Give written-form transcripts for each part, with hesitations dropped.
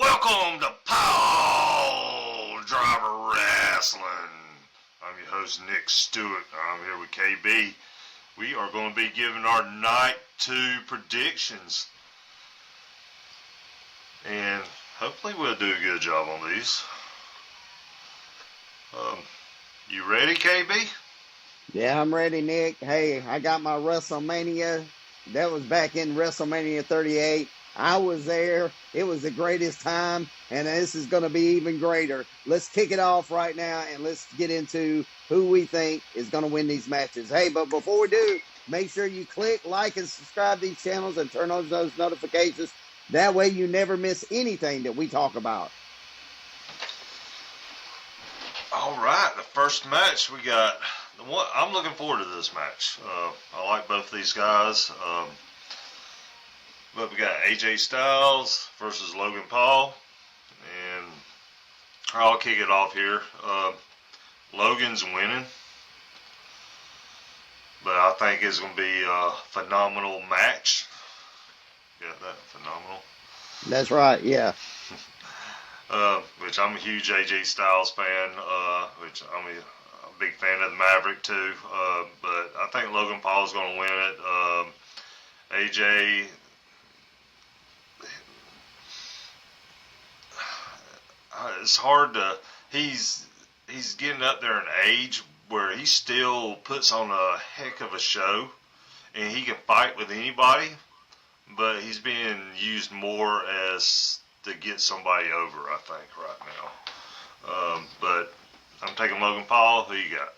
Welcome to Pile Driver Wrestling. I'm your host, Nick Stewart. I'm here with KB. We are going to be giving our Night 2 predictions. And hopefully we'll do a good job on these. You ready, KB? Yeah, I'm ready, Nick. Hey, I got my Wrestlemania. That was back in Wrestlemania 38. I was there. It was the greatest time, and this is going to be even greater. Let's kick it off right now, and let's get into who we think is going to win these matches. Hey, but before we do, make sure you click, like, and subscribe to these channels and turn on those notifications. That way you never miss anything that we talk about. All right, the first match we got. I'm looking forward to this match. I like both these guys. But we got AJ Styles versus Logan Paul. And I'll kick it off here. Logan's winning. But I think it's going to be a phenomenal match. Got that? Phenomenal. That's right, yeah. Which I'm a huge AJ Styles fan. Which I'm a big fan of the Maverick too. But I think Logan Paul's going to win it. AJ... it's hard to. He's getting up there in age where he still puts on a heck of a show, and he can fight with anybody. But he's being used more as to get somebody over, I think, right now. But I'm taking Logan Paul. Who you got?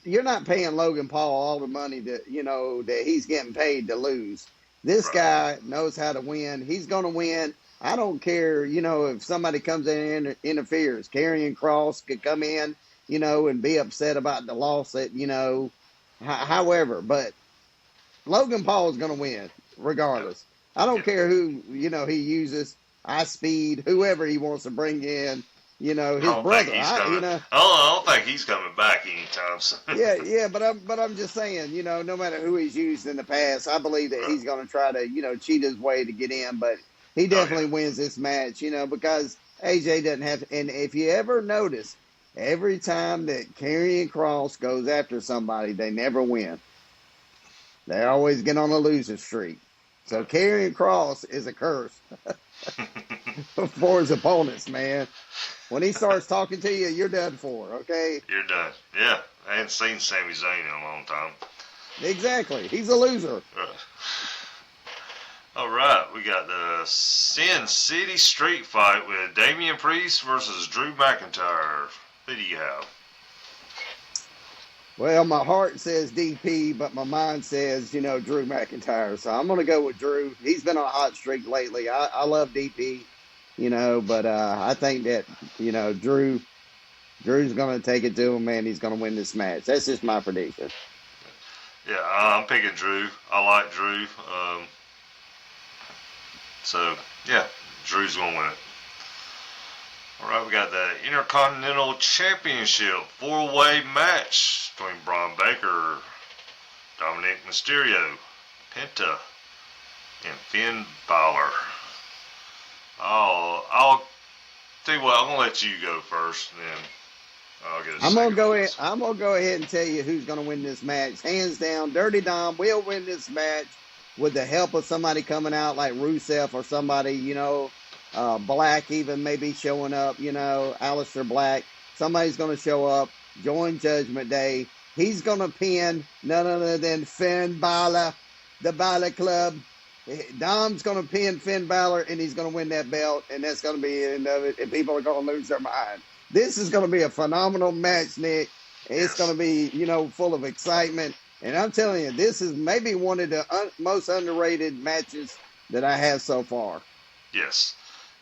You're not paying Logan Paul all the money that that he's getting paid to lose. This guy knows how to win. He's going to win. I don't care, if somebody comes in and interferes. Karrion Kross could come in, and be upset about the loss however. But Logan Paul is going to win regardless. I don't care who, he uses, Speed, whoever he wants to bring in, his brother. I don't think he's coming back anytime soon. Yeah, but I'm just saying, no matter who he's used in the past, I believe that he's going to try to, cheat his way to get in, but he definitely wins this match, because AJ doesn't have to. And if you ever notice, every time that Karrion Kross goes after somebody, they never win. They always get on a losing streak. So Karrion Kross is a curse for his opponents, man. When he starts talking to you, you're done for, okay? You're done. Yeah. I hadn't seen Sami Zayn in a long time. Exactly. He's a loser. All right, we got the Sin City Street Fight with Damian Priest versus Drew McIntyre. Who do you have? Well, my heart says DP, but my mind says, Drew McIntyre. So I'm going to go with Drew. He's been on a hot streak lately. I love DP, but I think that, Drew's going to take it to him, man. He's going to win this match. That's just my prediction. Yeah, I'm picking Drew. I like Drew. So, yeah, Drew's going to win it. All right, we got the Intercontinental Championship 4-way match between Braun Baker, Dominic Mysterio, Penta, and Finn Balor. I'll tell you what, I'm going to let you go first, and then I'll get a I'm going to go ahead and tell you who's going to win this match. Hands down, Dirty Dom will win this match with the help of somebody coming out like Rusev or somebody, Black even maybe showing up, Aleister Black. Somebody's going to show up, join Judgment Day. He's going to pin none other than Finn Balor, the Balor Club. Dom's going to pin Finn Balor, and he's going to win that belt, and that's going to be the end of it, and people are going to lose their mind. This is going to be a phenomenal match, Nick. It's going to be, full of excitement. And I'm telling you, this is maybe one of the most underrated matches that I have so far. Yes,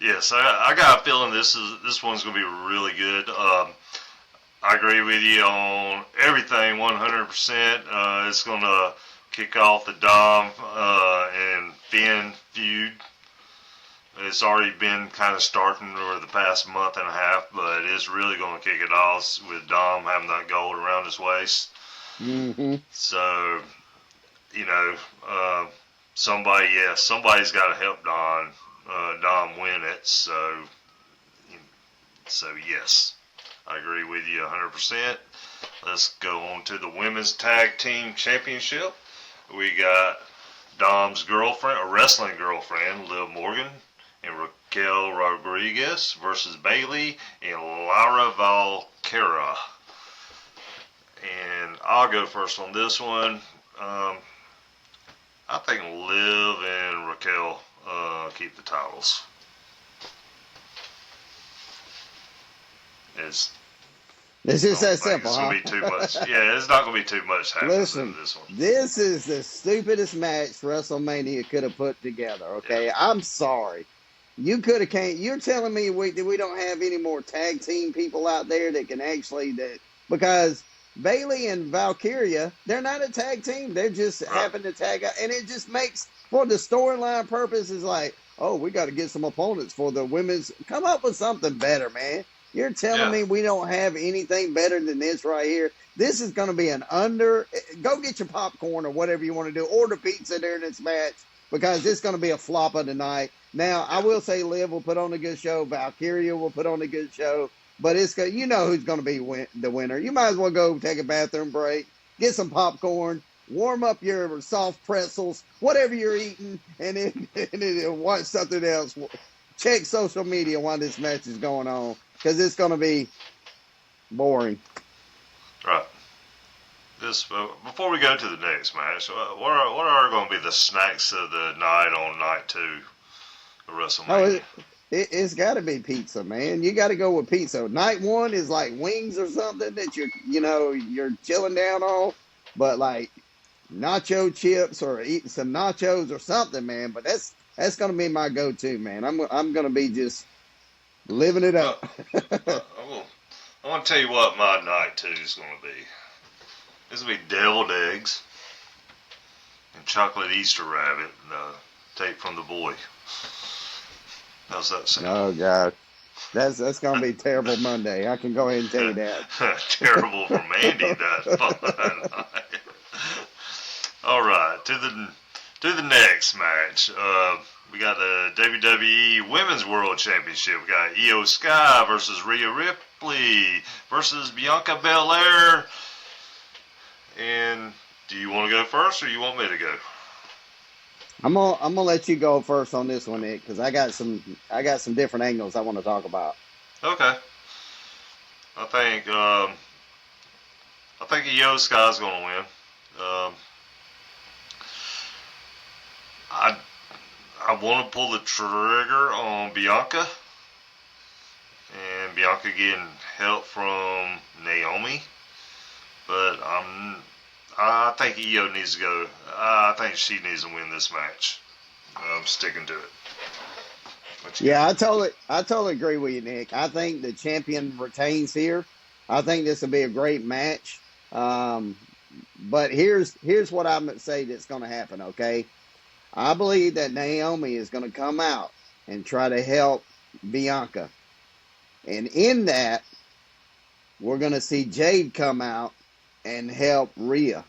I got a feeling this one's going to be really good. I agree with you on everything 100%. It's going to kick off the Dom and Finn feud. It's already been kind of starting over the past month and a half, but it's really going to kick it off with Dom having that gold around his waist. Mm-hmm. So, somebody's got to help Don Dom win it. So yes, I agree with you 100%. Let's go on to the Women's Tag Team Championship. We got Dom's girlfriend, a wrestling girlfriend, Liv Morgan, and Raquel Rodriguez versus Bailey and Lara Valkyra. And I'll go first on this one. I think Liv and Raquel keep the titles. It's just that simple, it's huh? Gonna be too much. Yeah, it's not going to be too much happening in this one. This is the stupidest match WrestleMania could have put together, okay? Yeah. I'm sorry. You could have came. You're telling me we don't have any more tag team people out there that can actually because Bailey and Valkyria, they're not a tag team. They just happen to tag out, and it just makes for the storyline purposes like, oh, we got to get some opponents for the women's. Come up with something better, man. You're telling me we don't have anything better than this right here? This is going to be an under. Go get your popcorn or whatever you want to do. Order pizza during this match because it's going to be a flop of the night. Now, I will say Liv will put on a good show. Valkyria will put on a good show. But it's you know who's going to be the winner. You might as well go take a bathroom break, get some popcorn, warm up your soft pretzels, whatever you're eating, and then watch something else. Check social media while this match is going on. Because it's going to be boring. Right. Before we go to the next match, what are going to be the snacks of the night on night 2 of WrestleMania? Oh, it's got to be pizza, man. You got to go with pizza. Night 1 is like wings or something that you're chilling down on. But like nacho chips or eating some nachos or something, man. But that's going to be my go-to, man. I'm going to be just living it up. I want to tell you what my night 2 is going to be. This will be deviled eggs and chocolate Easter rabbit tape from the boy. How's that sound? Oh, God. That's going to be terrible Monday. I can go ahead and tell you that. Terrible for Mandy that night. All right, to the next match. We got the WWE Women's World Championship. We got Io Sky versus Rhea Ripley versus Bianca Belair. And do you want to go first, or you want me to go? I'm gonna let you go first on this one, Nick, because I got some different angles I want to talk about. Okay. I think Io Sky's going to win. I want to pull the trigger on Bianca, and Bianca getting help from Naomi, but I think Io needs to go. I think she needs to win this match. I'm sticking to it. Yeah, I totally agree with you, Nick. I think the champion retains here. I think this will be a great match. But here's what I'm going to say that's going to happen, okay? I believe that Naomi is going to come out and try to help Bianca. And in that, we're going to see Jade come out and help Rhea.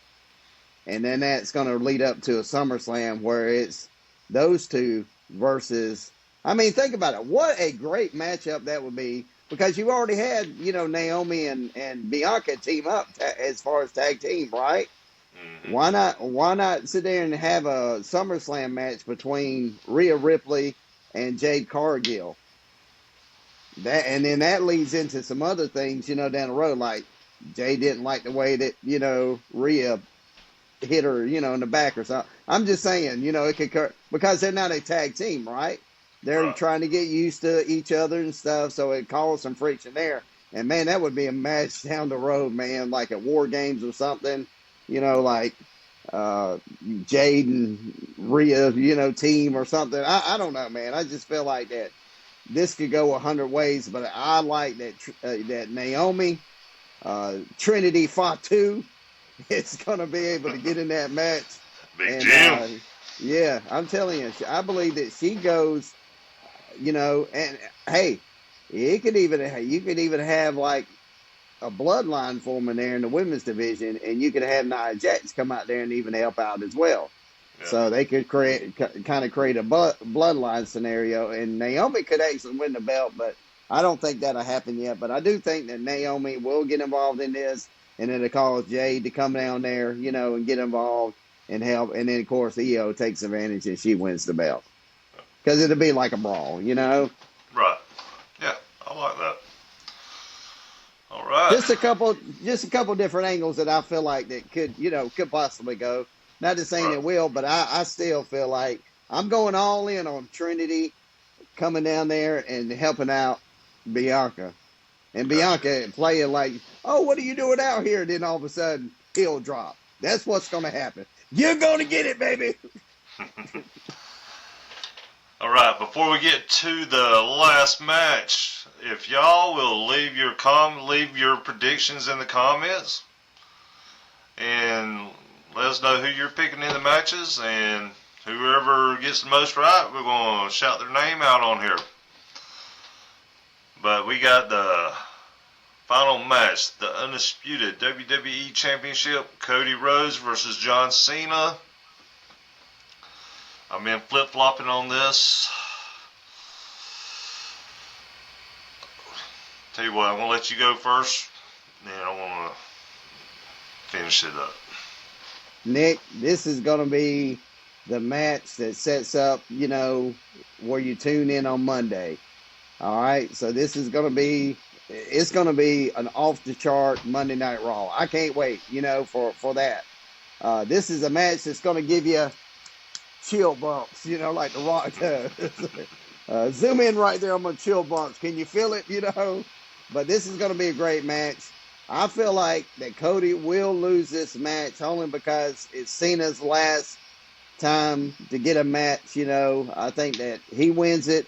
And then that's going to lead up to a SummerSlam where it's those two versus... I mean, think about it. What a great matchup that would be. Because you've already had, Naomi and Bianca team up as far as tag team, right? Mm-hmm. Why not sit there and have a SummerSlam match between Rhea Ripley and Jade Cargill? And then that leads into some other things, down the road. Like Jade didn't like the way that, Rhea hit her, in the back or something. I'm just saying, it could, because they're not a tag team, right? They're trying to get used to each other and stuff, so it caused some friction there. And, man, that would be a match down the road, man, like at War Games or something, like Jade and Rhea, team or something. I don't know, man. I just feel like that this could go 100 ways, but I like that Naomi, Trinity Fatu is going to be able to get in that match. Big Jim. Yeah, I'm telling you, I believe that she goes... and hey, you could even have like a bloodline forming there in the women's division, and you could have Nia Jax come out there and even help out as well. So they could kind of create a bloodline scenario, and Naomi could actually win the belt, but I don't think that'll happen yet. But I do think that Naomi will get involved in this, and it'll cause Jade to come down there, and get involved and help. And then, of course, Io takes advantage and she wins the belt. Because it'll be like a brawl, Right. Yeah, I like that. All right. Just a couple different angles that I feel like that could possibly go. Not just saying it will, but I still feel like I'm going all in on Trinity coming down there and helping out Bianca. And Bianca playing like, oh, what are you doing out here? Then all of a sudden, heel drop. That's what's going to happen. You're going to get it, baby. All right, before we get to the last match, if y'all will leave your predictions in the comments and let us know who you're picking in the matches, and whoever gets the most right, we're going to shout their name out on here. But we got the final match, the undisputed WWE Championship, Cody Rhodes versus John Cena. I've been flip-flopping on this. Tell you what, I'm going to let you go first, then I want to finish it up. Nick, this is going to be the match that sets up, where you tune in on Monday. All right, so this is going to be, it's going to be an off-the-chart Monday Night Raw. I can't wait, for that. This is a match that's going to give you chill bumps, like The Rock does. Zoom in right there on my chill bumps. Can you feel it, But this is going to be a great match. I feel like that Cody will lose this match only because it's Cena's last time to get a match, I think that he wins it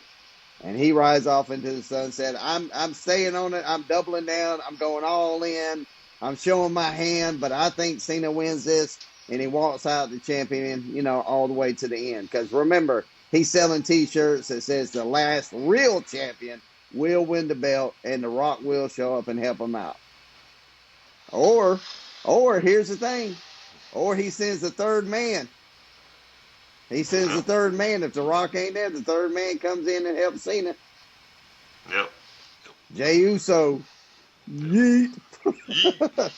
and he rides off into the sunset. I'm staying on it. I'm doubling down. I'm going all in. I'm showing my hand, but I think Cena wins this and he walks out the champion, all the way to the end. Because remember, he's selling T-shirts that says the last real champion will win the belt and The Rock will show up and help him out. Or here's the thing. Or he sends the third man. He sends the third man. If The Rock ain't there, the third man comes in and helps Cena. Yep. Jey Uso. Yeet. Yeet.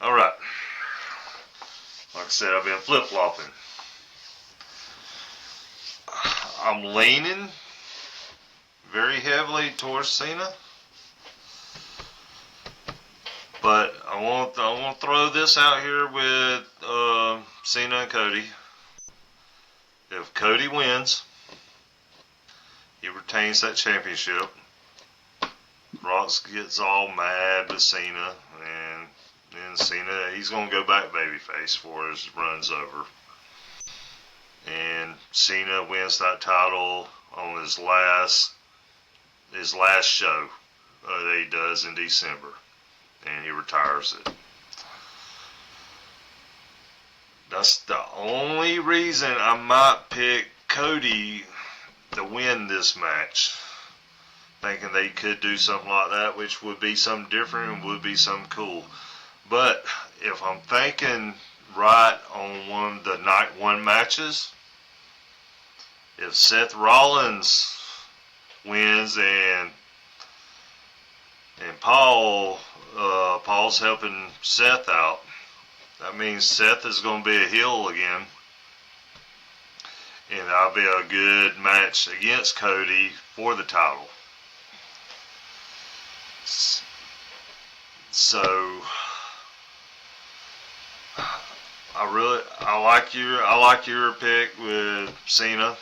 All right. Like I said, I've been flip-flopping. I'm leaning very heavily towards Cena. But I want to throw this out here with Cena and Cody. If Cody wins, he retains that championship. Rock gets all mad with Cena, and then Cena, he's going to go back babyface before his run's over. And Cena wins that title on his last show that he does in December. And he retires it. That's the only reason I might pick Cody to win this match. Thinking they could do something like that, which would be something different and would be something cool. But if I'm thinking right on one of the night one matches, if Seth Rollins wins and Paul's helping Seth out, that means Seth is going to be a heel again. And that'll be a good match against Cody for the title. So I like your pick with Cena.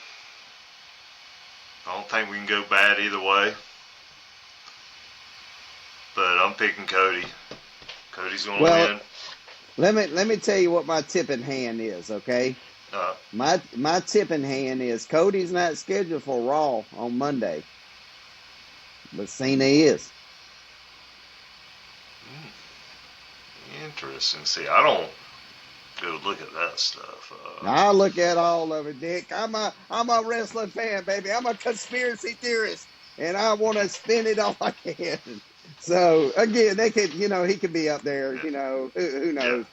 I don't think we can go bad either way. But I'm picking Cody. Cody's going to win. Let me tell you what my tipping hand is, okay? My tipping hand is Cody's not scheduled for Raw on Monday, but Cena is. Interesting. See, I don't go look at that stuff. I look at all of it, Dick. I'm a wrestling fan, baby. I'm a conspiracy theorist, and I want to spin it all I can. So again, they could, he could be up there. Who knows?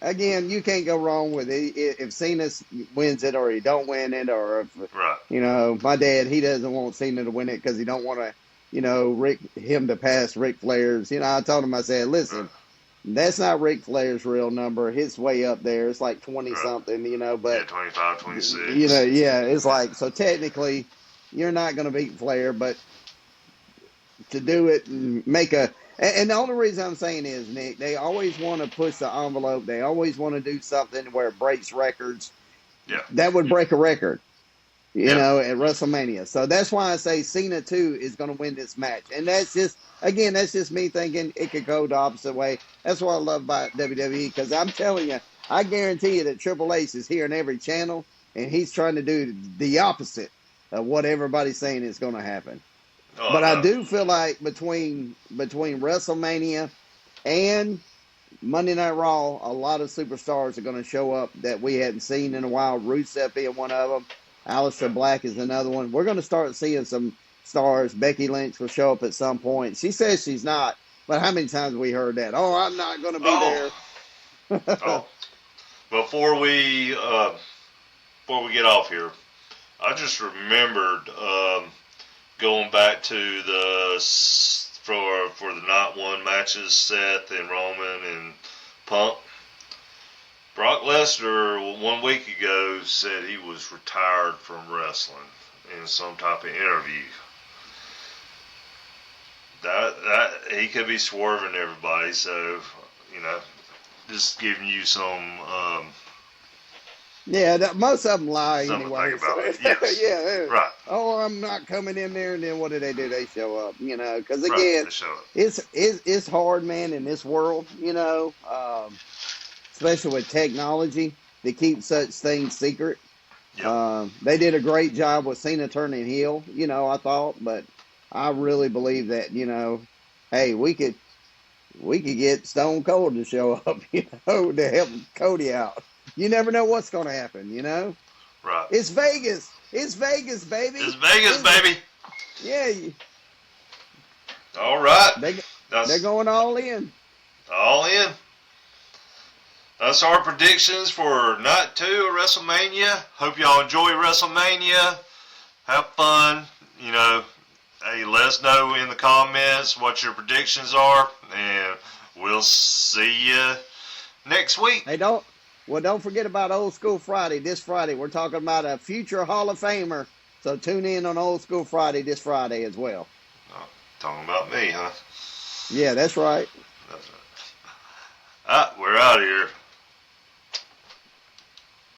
again, you can't go wrong with it. If Cena wins it or he don't win it, or if, Right. my dad, he doesn't want Cena to win it because he don't want to, him to pass Ric Flair's. I told him, I said, Right. listen, that's not Ric Flair's real number. His way up there. It's like 20 Right. something, Yeah, but 25, 26. yeah, it's like, so technically you're not going to beat Flair, but to do it and make and the only reason I'm saying is, Nick, they always want to push the envelope. They always want to do something where it breaks records. Yeah. That would break a record, Yeah. at WrestleMania. So that's why I say Cena too is going to win this match. And that's just me thinking it could go the opposite way. That's what I love about WWE, because I'm telling you, I guarantee you that Triple H is here in every channel, and he's trying to do the opposite of what everybody's saying is going to happen. Oh, But I no. do feel like between WrestleMania and Monday Night Raw, a lot of superstars are going to show up that we hadn't seen in a while. Rusev being one of them. Aleister Yeah. Black is another one. We're going to start seeing some stars. Becky Lynch will show up at some point. She says she's not, but how many times have we heard that? Oh, I'm not going to be Oh. there. Oh. Before we get off here, I just remembered going back to for the night one matches, Seth and Roman and Punk. Brock Lesnar 1 week ago said he was retired from wrestling in some type of interview. That he could be swerving everybody, so just giving you some Yeah, most of them lie something anyway. to think about. So, Yes, yeah. right. Oh, I'm not coming in there, and then what do? They show up, because Right, again, they show it. it's hard, man, in this world, especially with technology, to keep such things secret. Yep. They did a great job with Cena turning heel, I thought, but I really believe that, hey, we could get Stone Cold to show up, to help Cody out. You never know what's going to happen, Right. It's Vegas. It's Vegas, baby. It's Vegas, baby. Yeah, All right. they're going all in. All in. That's our predictions for night 2 of WrestleMania. Hope y'all enjoy WrestleMania. Have fun. Hey, let us know in the comments what your predictions are, and we'll see you next week. Hey, don't forget about Old School Friday. This Friday, we're talking about a future Hall of Famer. So tune in on Old School Friday this Friday as well. Oh, talking about me, huh? Yeah, that's right. That's right. We're out of here.